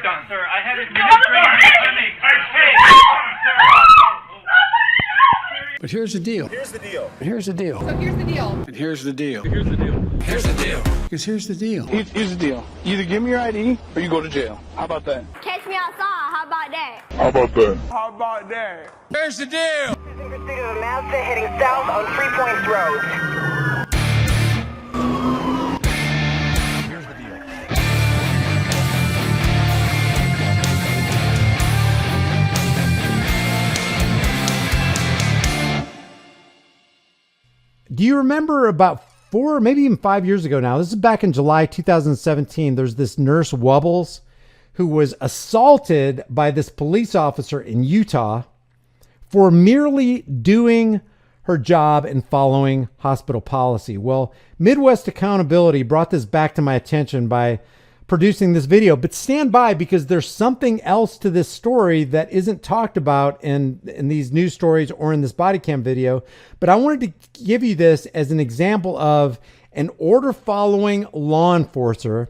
done, sir. I had administrative training. Hey, But here's the deal. Here's the deal. Here's the deal. So here's the deal. And here's the deal. Here's the deal. Here's the deal. Because here's the deal. Here's the deal. Either give me your ID or you go to jail. How about that? Catch me outside. How about that? How about that? How about that? Here's the deal. In pursuit of a Mazda heading south on 3 Points Road. Here's the deal. Do you remember about 4, maybe even 5 years ago now? This is back in July 2017. There's this nurse Wubbles who was assaulted by this police officer in Utah for merely doing her job and following hospital policy. Well, Midwest Accountability brought this back to my attention by producing this video, but stand by because there's something else to this story that isn't talked about in these news stories or in this body cam video. But I wanted to give you this as an example of an order following law enforcer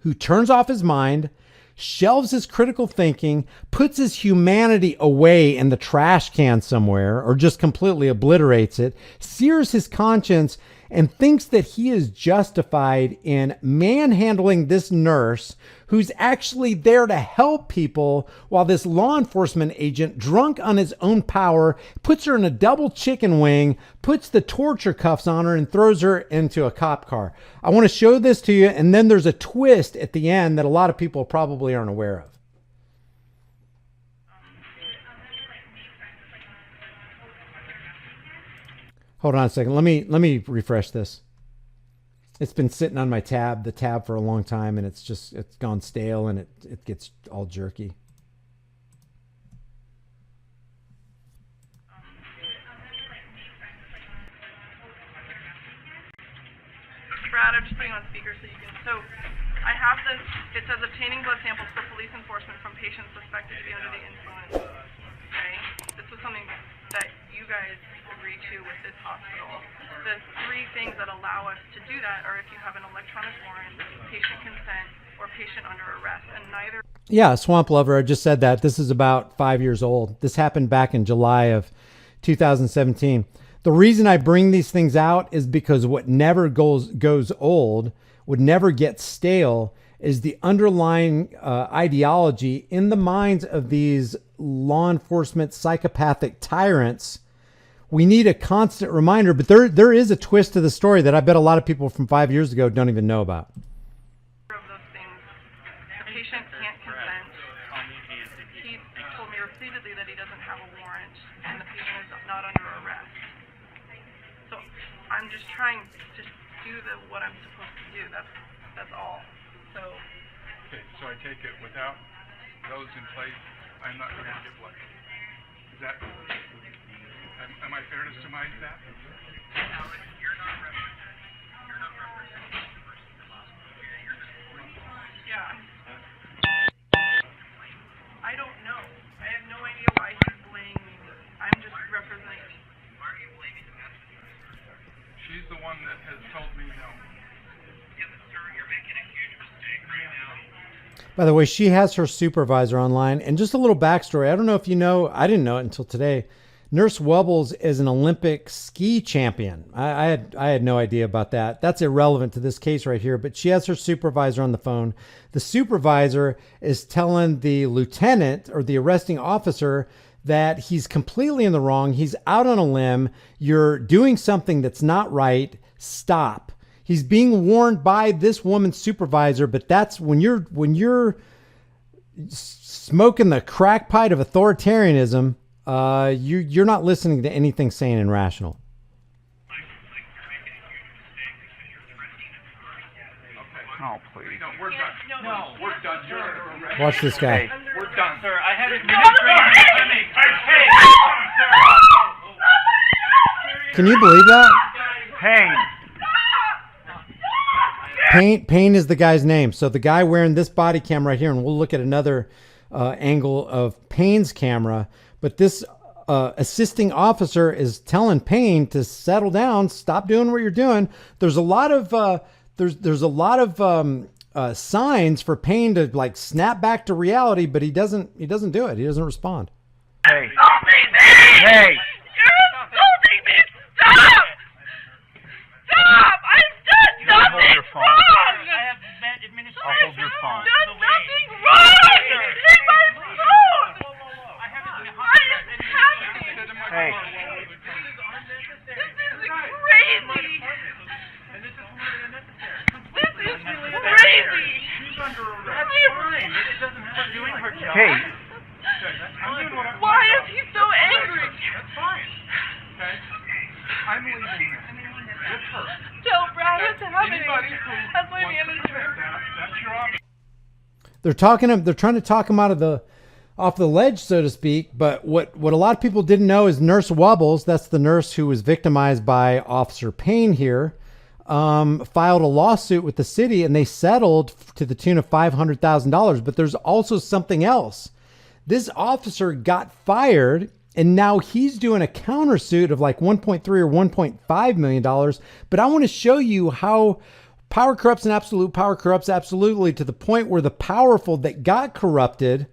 who turns off his mind, shelves his critical thinking, puts his humanity away in the trash can somewhere, or just completely obliterates it, sears his conscience, and thinks that he is justified in manhandling this nurse who's actually there to help people, while this law enforcement agent, drunk on his own power, puts her in a double chicken wing, puts the torture cuffs on her, and throws her into a cop car. I want to show this to you, and then there's a twist at the end that a lot of people probably aren't aware of. Hold on a second. Let me refresh this. It's been sitting on my the tab for a long time, and it's gone stale, and it gets all jerky. Brad, I'm just putting on speaker so you can. So I have this. It says obtaining blood samples for police enforcement from patients suspected to be under the influence. Okay, this was something that you guys agreed to with this hospital. The 3 things that allow us to do that are if you have an electronic warrant, patient consent, or patient under arrest, and neither. Yeah, Swamp Lover, I just said that. This is about 5 years old. This happened back in July of 2017. The reason I bring these things out is because what never goes old, would never get stale, is the underlying ideology in the minds of these law enforcement psychopathic tyrants. We need a constant reminder, but there is a twist to the story that I bet a lot of people from 5 years ago don't even know about. Of those things, the patient can't consent. He told me repeatedly that he doesn't have a warrant, and the patient is not under arrest. So I'm just trying to do what I'm supposed to do. That's all. So. Okay, so I take it without those in place, I'm not going to give blood. Is that? Am I fair to surmise that? Yeah. I don't know. I have no idea why he's blaming me. I'm just representing. She's the one that has told me no. Yeah, but sir, you're making a huge mistake right now. By the way, she has her supervisor online. And just a little backstory. I don't know if you know, I didn't know it until today. Nurse Wubbles is an Olympic ski champion. I had no idea about that. That's irrelevant to this case right here, but she has her supervisor on the phone. The supervisor is telling the lieutenant or the arresting officer that he's completely in the wrong. He's out on a limb. You're doing something that's not right. Stop. He's being warned by this woman's supervisor, but that's when you're smoking the crack pipe of authoritarianism. You're not listening to anything sane and rational. Oh, please. No, we're done. No, we're done. Watch this guy. We're done, sir. I had administrative training. Hey, Can you believe that? Pain. Payne is the guy's name. So the guy wearing this body cam right here, and we'll look at another angle of Payne's camera. But this assisting officer is telling Payne to settle down, stop doing what you're doing. There's a lot of signs for Payne to like snap back to reality, but he doesn't do it. He doesn't respond. Hey. Insulting me! Hey. You're insulting me! Stop! Stop! I've done Hold nothing your phone. wrong! I'll hold your phone. I've done nothing wrong! Take my phone! I am happy! Hey. This is crazy! This is crazy! Hey. Why is he so angry? That's fine. Okay? I'm leaving this with her. Tell Brad what's happening. Anybody who That's my wants to manager. protect that, that's your option. They're trying to talk him off the ledge, so to speak. But what a lot of people didn't know is Nurse Wubbles, that's the nurse who was victimized by Officer Payne here, filed a lawsuit with the city, and they settled to the tune of $500,000. But there's also something else. This officer got fired, and now he's doing a countersuit of like $1.3 or $1.5 million. But I want to show you how power corrupts and absolute power corrupts absolutely, to the point where the powerful that got corrupted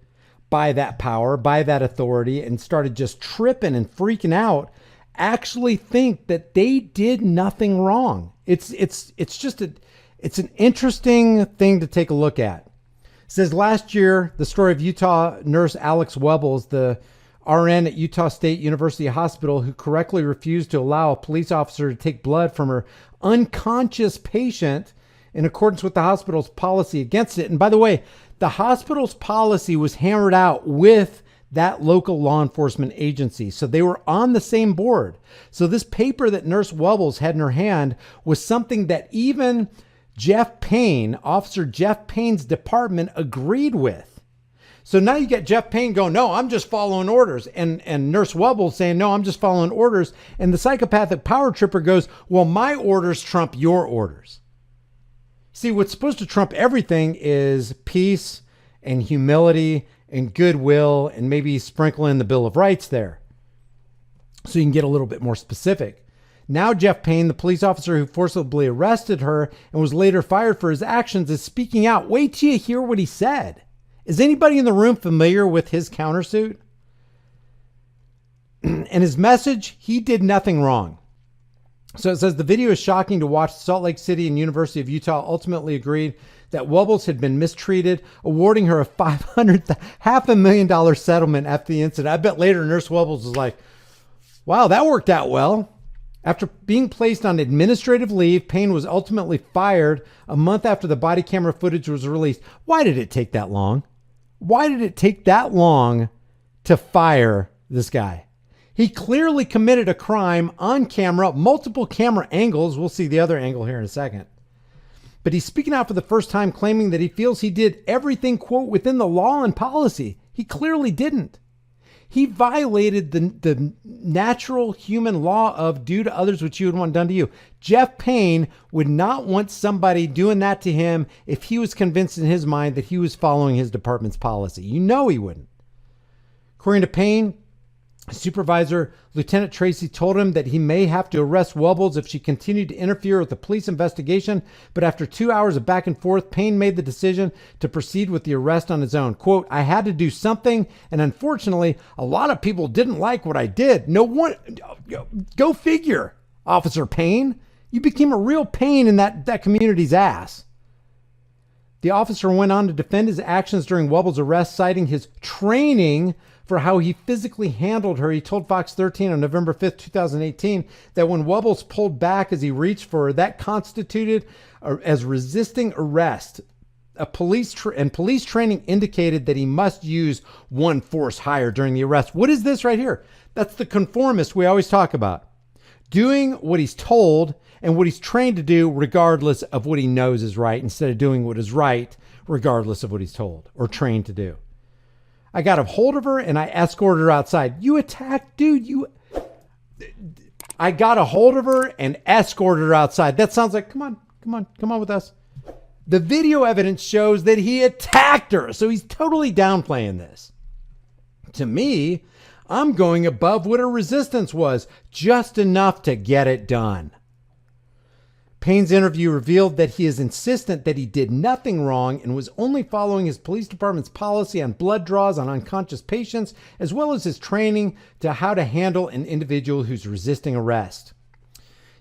by that power, by that authority, and started just tripping and freaking out, actually think that they did nothing wrong. It's an interesting thing to take a look at. It says last year, the story of Utah nurse Alex Wubbles, the RN at Utah State University Hospital, who correctly refused to allow a police officer to take blood from her unconscious patient in accordance with the hospital's policy against it. And by the way, the hospital's policy was hammered out with that local law enforcement agency. So they were on the same board. So this paper that Nurse Wubbles had in her hand was something that even Jeff Payne, Officer Jeff Payne's department, agreed with. So now you get Jeff Payne going, no, I'm just following orders. And Nurse Wubbles saying, no, I'm just following orders. And the psychopathic power tripper goes, well, my orders trump your orders. See, what's supposed to trump everything is peace and humility and goodwill, and maybe sprinkle in the Bill of Rights there, so you can get a little bit more specific. Now Jeff Payne, the police officer who forcibly arrested her and was later fired for his actions, is speaking out. Wait till you hear what he said. Is anybody in the room familiar with his countersuit? And his message, he did nothing wrong. So it says the video is shocking to watch. Salt Lake City and University of Utah ultimately agreed that Wubbles had been mistreated, awarding her a $500,000 settlement after the incident. I bet later Nurse Wubbles was like, wow, that worked out well. After being placed on administrative leave, Payne was ultimately fired a month after the body camera footage was released. Why did it take that long? Why did it take that long to fire this guy? He clearly committed a crime on camera, multiple camera angles. We'll see the other angle here in a second. But he's speaking out for the first time, claiming that he feels he did everything, quote, within the law and policy. He clearly didn't. He violated the natural human law of do to others what you would want done to you. Jeff Payne would not want somebody doing that to him if he was convinced in his mind that he was following his department's policy. You know he wouldn't. According to Payne, Supervisor Lieutenant Tracy told him that he may have to arrest Wubbles if she continued to interfere with the police investigation. But after 2 hours of back and forth, Payne made the decision to proceed with the arrest on his own. Quote, I had to do something, and unfortunately, a lot of people didn't like what I did. No one, go figure, Officer Payne. You became a real pain in that community's ass. The officer went on to defend his actions during Wubbles' arrest, citing his training for how he physically handled her. He told Fox 13 on November 5th, 2018, that when Wubbles pulled back as he reached for her, that constituted as resisting arrest. Police training indicated that he must use one force higher during the arrest. What is this right here? That's the conformist we always talk about. Doing what he's told and what he's trained to do regardless of what he knows is right, instead of doing what is right regardless of what he's told or trained to do. I got a hold of her and I escorted her outside. You attacked, dude. I got a hold of her and escorted her outside. That sounds like, come on with us. The video evidence shows that he attacked her. So he's totally downplaying this. To me, I'm going above what her resistance was, just enough to get it done. Payne's interview revealed that he is insistent that he did nothing wrong and was only following his police department's policy on blood draws on unconscious patients, as well as his training to how to handle an individual who's resisting arrest.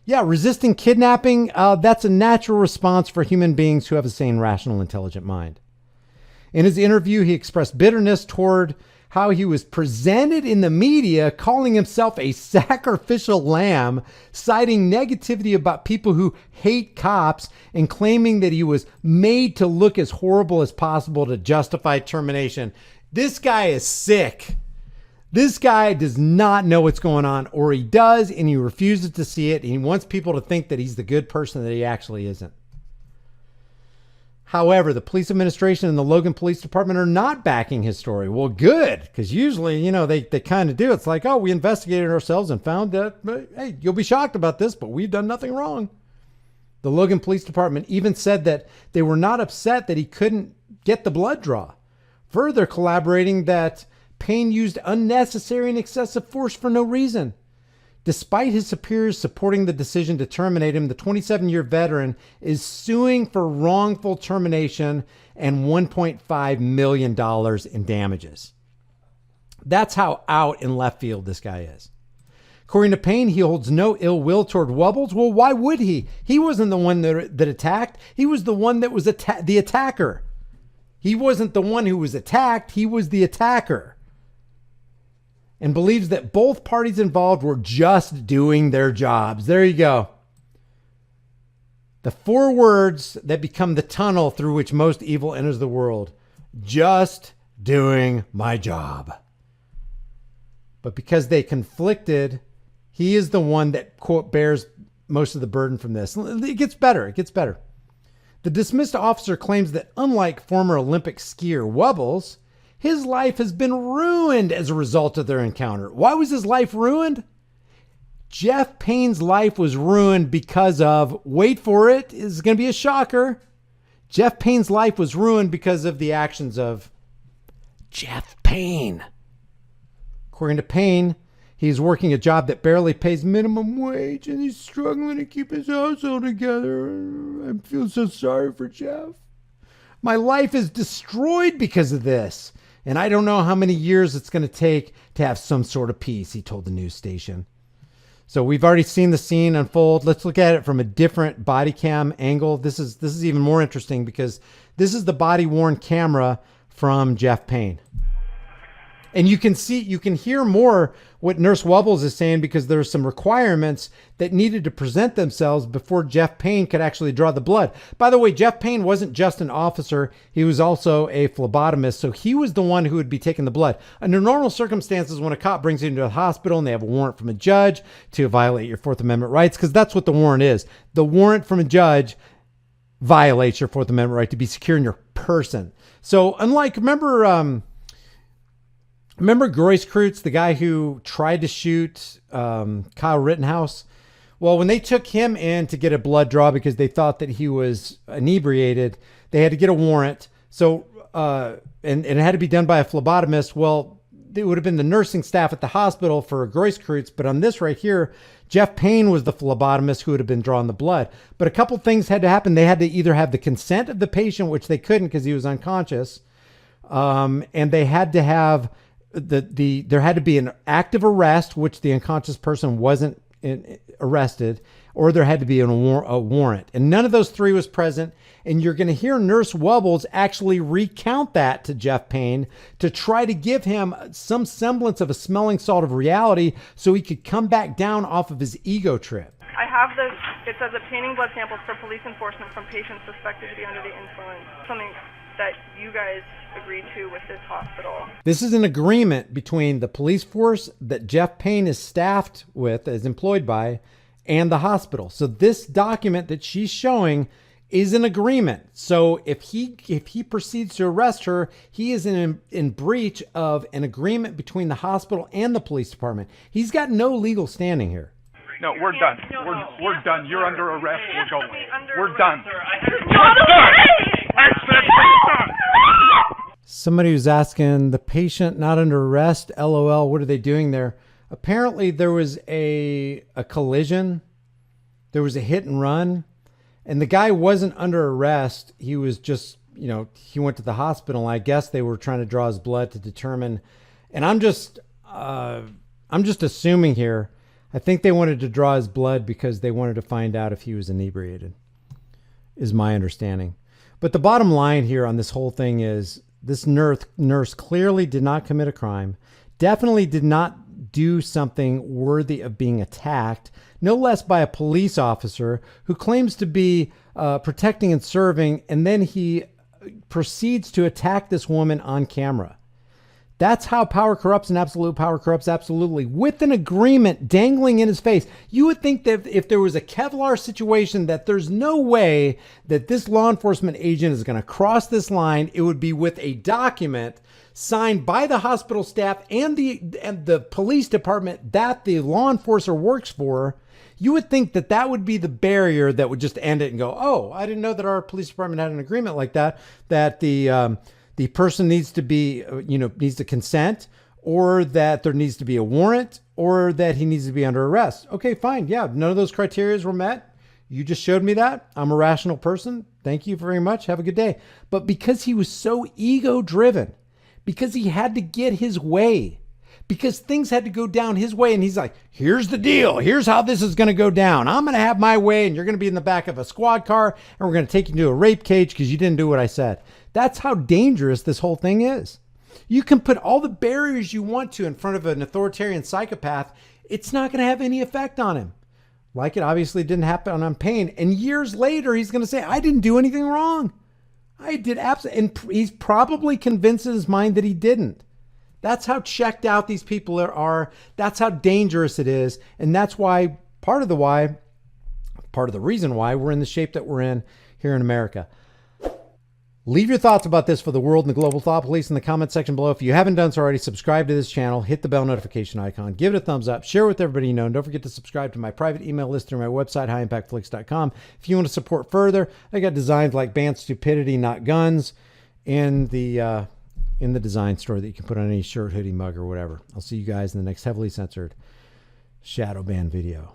Yeah, resisting kidnapping, that's a natural response for human beings who have a sane, rational, intelligent mind. In his interview, he expressed bitterness toward how he was presented in the media, calling himself a sacrificial lamb, citing negativity about people who hate cops, and claiming that he was made to look as horrible as possible to justify termination. This guy is sick. This guy does not know what's going on, or he does, and he refuses to see it, and he wants people to think that he's the good person that he actually isn't. However, the police administration and the Logan Police Department are not backing his story. Well, good, because usually, they kind of do. It's like, oh, we investigated ourselves and found that, hey, you'll be shocked about this, but we've done nothing wrong. The Logan Police Department even said that they were not upset that he couldn't get the blood draw, further collaborating that Payne used unnecessary and excessive force for no reason. Despite his superiors supporting the decision to terminate him, the 27-year veteran is suing for wrongful termination and $1.5 million in damages. That's how out in left field this guy is. According to Payne, he holds no ill will toward Wubbles. Well, why would he? He wasn't the one that attacked. He was the one that was the attacker. He wasn't the one who was attacked. He was the attacker. And believes that both parties involved were just doing their jobs. There you go. The 4 words that become the tunnel through which most evil enters the world. Just doing my job. But because they conflicted, he is the one that, quote, bears most of the burden from this. It gets better. It gets better. The dismissed officer claims that unlike former Olympic skier Wubbles, his life has been ruined as a result of their encounter. Why was his life ruined? Jeff Payne's life was ruined because of, wait for it, this is going to be a shocker. Jeff Payne's life was ruined because of the actions of Jeff Payne. According to Payne, he's working a job that barely pays minimum wage and he's struggling to keep his household together. I feel so sorry for Jeff. My life is destroyed because of this. And I don't know how many years it's going to take to have some sort of peace, he told the news station. So we've already seen the scene unfold. Let's look at it from a different body cam angle. This is even more interesting because this is the body worn camera from Jeff Payne. And you can hear more what Nurse Wubbles is saying because there are some requirements that needed to present themselves before Jeff Payne could actually draw the blood. By the way, Jeff Payne wasn't just an officer. He was also a phlebotomist. So he was the one who would be taking the blood. Under normal circumstances, when a cop brings you into a hospital and they have a warrant from a judge to violate your Fourth Amendment rights, because that's what the warrant is. The warrant from a judge violates your Fourth Amendment right to be secure in your person. So unlike, Remember Greuze-Krutz, the guy who tried to shoot Kyle Rittenhouse? Well, when they took him in to get a blood draw because they thought that he was inebriated, they had to get a warrant. So, and it had to be done by a phlebotomist. Well, it would have been the nursing staff at the hospital for Greuze-Krutz. But on this right here, Jeff Payne was the phlebotomist who would have been drawing the blood. But a couple things had to happen. They had to either have the consent of the patient, which they couldn't because he was unconscious. And they had to have there had to be an active arrest, which the unconscious person wasn't arrested, or there had to be a warrant. And none of those 3 was present. And you're going to hear Nurse Wubbles actually recount that to Jeff Payne to try to give him some semblance of a smelling salt of reality so he could come back down off of his ego trip. I have this, it says obtaining blood samples for police enforcement from patients suspected to be under the influence. Something that you guys agreed to with this hospital. This is an agreement between the police force that Jeff Payne is staffed with, is employed by, and the hospital. So this document that she's showing is an agreement. So if he proceeds to arrest her, he is in breach of an agreement between the hospital and the police department. He's got no legal standing here. No, we're done. We're done. You're under arrest. We're going. We're done. Somebody was asking, the patient not under arrest, LOL, what are they doing there? Apparently there was a collision. There was a hit and run. And the guy wasn't under arrest. He was just, he went to the hospital. I guess they were trying to draw his blood to determine. And I'm just assuming here. I think they wanted to draw his blood because they wanted to find out if he was inebriated, is my understanding. But the bottom line here on this whole thing is this nurse clearly did not commit a crime, definitely did not do something worthy of being attacked, no less by a police officer who claims to be protecting and serving, and then he proceeds to attack this woman on camera. That's how power corrupts, and absolute power corrupts absolutely, with an agreement dangling in his face. You would think that if there was a Kevlar situation, that there's no way that this law enforcement agent is going to cross this line. It would be with a document signed by the hospital staff and the police department that the law enforcer works for. You would think that that would be the barrier that would just end it and go, oh, I didn't know that our police department had an agreement like that, that the person needs to be, needs to consent, or that there needs to be a warrant, or that he needs to be under arrest. Okay, fine. Yeah, none of those criteria were met. You just showed me that. I'm a rational person. Thank you very much. Have a good day. But because he was so ego-driven, because he had to get his way, because things had to go down his way, and he's like, here's the deal. Here's how this is going to go down. I'm going to have my way, and you're going to be in the back of a squad car, and we're going to take you to a rape cage because you didn't do what I said. That's how dangerous this whole thing is. You can put all the barriers you want to in front of an authoritarian psychopath. It's not going to have any effect on him. Like it obviously didn't happen on Payne. And years later, he's going to say, I didn't do anything wrong. I did absolutely. And he's probably convinced in his mind that he didn't. That's how checked out these people are. That's how dangerous it is. And that's why, part of the reason why we're in the shape that we're in here in America. Leave your thoughts about this for the world and the global thought police in the comment section below. If you haven't done so already, subscribe to this channel, hit the bell notification icon, give it a thumbs up, share with everybody you know, and don't forget to subscribe to my private email list through my website, highimpactflix.com. If you want to support further, I got designs like Ban Stupidity, Not Guns in the design store that you can put on any shirt, hoodie, mug, or whatever. I'll see you guys in the next heavily censored shadow ban video.